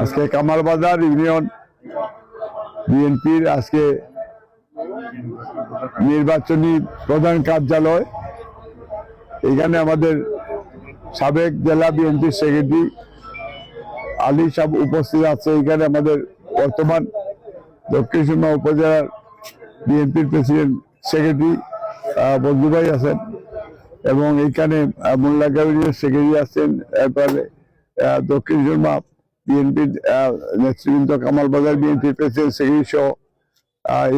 আজকে কামালবাজার ইউনিয়ন বিএনপির আজকে নির্বাচনী প্রধান কার্যালয়, এখানে আমাদের সাবেক জেলা বিএনপির সেক্রেটারি আলী সাহেব উপস্থিত আছে। এখানে আমাদের বর্তমান দক্ষিণ সুরমা উপজেলার বিএনপির প্রেসিডেন্ট সেক্রেটারি বন্ধু ভাই আছেন এবং এখানে মোল্লা গাবিনের সেক্রেটারি আছেন। এরপরে দক্ষিণ সুরমা বিএনপির নেতৃবৃন্দ, কামালবাজার বিএনপির প্রেসিডেন্ট সেক্রেটারি সহ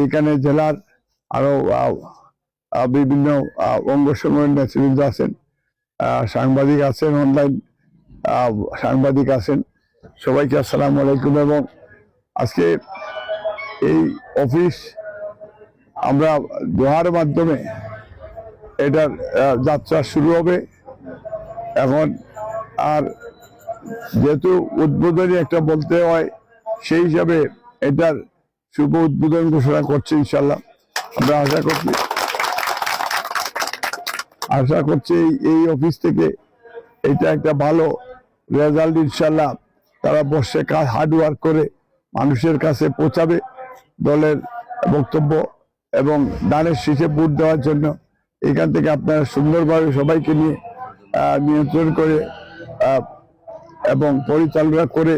এখানে জেলার আরো বিভিন্ন অঙ্গ সংগঠনের নেতৃবৃন্দ আছেন, সাংবাদিক আছেন, অনলাইন সাংবাদিক আছেন। সবাইকে আসসালামু আলাইকুম। এবং আজকে এই অফিস আমরা দোয়ার মাধ্যমে এটার যাত্রা শুরু হবে এখন। আর যেহেতু উদ্বোধনী একটা বলতে হয়, সেই হিসাবে এটার শুভ উদ্বোধন ঘোষণা করছি ইনশাল্লাহ। আমরা আশা করছি এই অফিস থেকে এটা একটা ভালো রেজাল্ট ইনশাল্লাহ তারা বসে হার্ড ওয়ার্ক করে মানুষের কাছে পৌঁছাবে। দলের বক্তব্য এবং দানের শীষে ভোট দেওয়ার জন্য এখান থেকে আপনারা সুন্দরভাবে সবাইকে নিয়ে নিয়ন্ত্রণ করে এবং পরিচালনা করে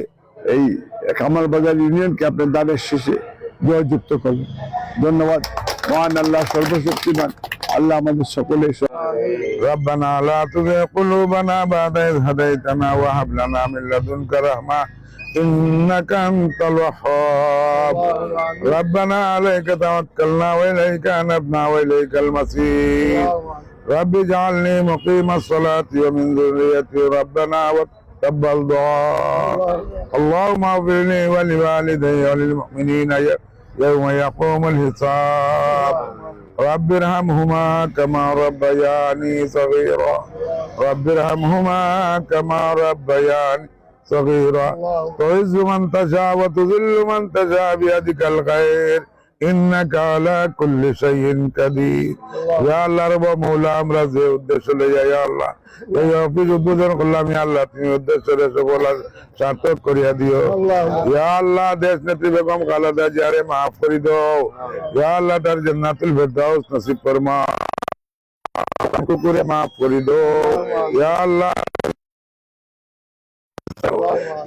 এই কামালবাজার ইউনিয়নকে আপনার দানের শীষে জয়যুক্ত করবেন। ধন্যবাদ। মহান আল্লাহ সর্বশক্তিমান আল্লাহ আমাদের সকলে। ربنا لا تزغ قلوبنا بعد إذ هديتنا وهب لنا من لدنك رحمة إنك أنت الوهاب ربنا عليك توكلنا وإليك أنبنا وإليك المصير رب اجعلني مقيم الصلاة ومن ذريتي ربنا وتقبل دعاء اللهم اغفر لي ولوالدي وللمؤمنين يوم يقوم الحساب رب ارحمهما كما ربياني صغيرا رب ارحمهما كما ربياني صغيرا تعز من تشاء وتذل من تشاء بيدك الخير إنك على كل شيء قدير يا الله رب مولا আমরা যে উদ্দেশ্য লইয়া ইয়া আল্লাহ এই অফিস উদ্বোধন করলাম, ইয়া আল্লাহ তুমি উদ্দেশ্যের সকল সার্থক করিয়া দিও। ইয়া আল্লাহ দেশ নেত্রী বেগম খালেদা জিয়ারে মাফ করে দাও। ইয়া আল্লাহ তার জান্নাতুল ফেরদাউস নসিব ফরমা করে মাফ করে দাও। ইয়া আল্লাহ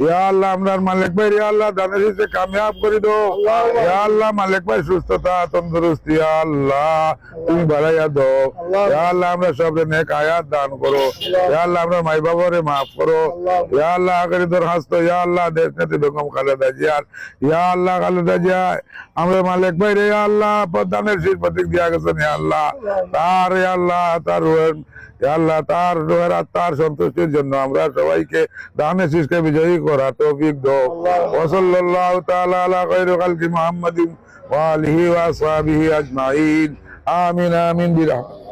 ইয়া আল্লাহ আমরার মালিক ভাই ইয়া আল্লাহ দানের শীষে কামিয়াব করে দাও। ইয়া আল্লাহ মালিক ভাই সুস্থতা তন্দুরুস্তি ইয়া আল্লাহ তুমি বাড়াইয়া দাও। ইয়া আল্লাহ আমরা সবরে নেক হায়াত দান করো। ইয়া আল্লাহ আমরা মাই বাবারে মাফ করো। ইয়া আল্লাহ আখেরি দরখাস্ত ইয়া আল্লাহ দেশ নেত্রী বেগম খালেদা জিয়ার ইয়া আল্লাহ খালেদা জিয়া আমরা মালিক ভাই রে ইয়া আল্লাহ দানের শীষ প্রতীক দিয়া গেছেন। ইয়া আল্লাহ তার ইয়া আল্লাহ তার আল্লাহ তার তার সন্তুষ্টির জন্য আমরা সবাইকে দানের শীষকে বিজয়ী করা তৌফিক দাও। ওয়া সাল্লাল্লাহু তাআলা আলা খায়রি খালকি মুহাম্মাদিন ওয়া আলিহি ওয়া আসহাবিহি আজমাইন আমিন আমিন বিরহমাতিকা।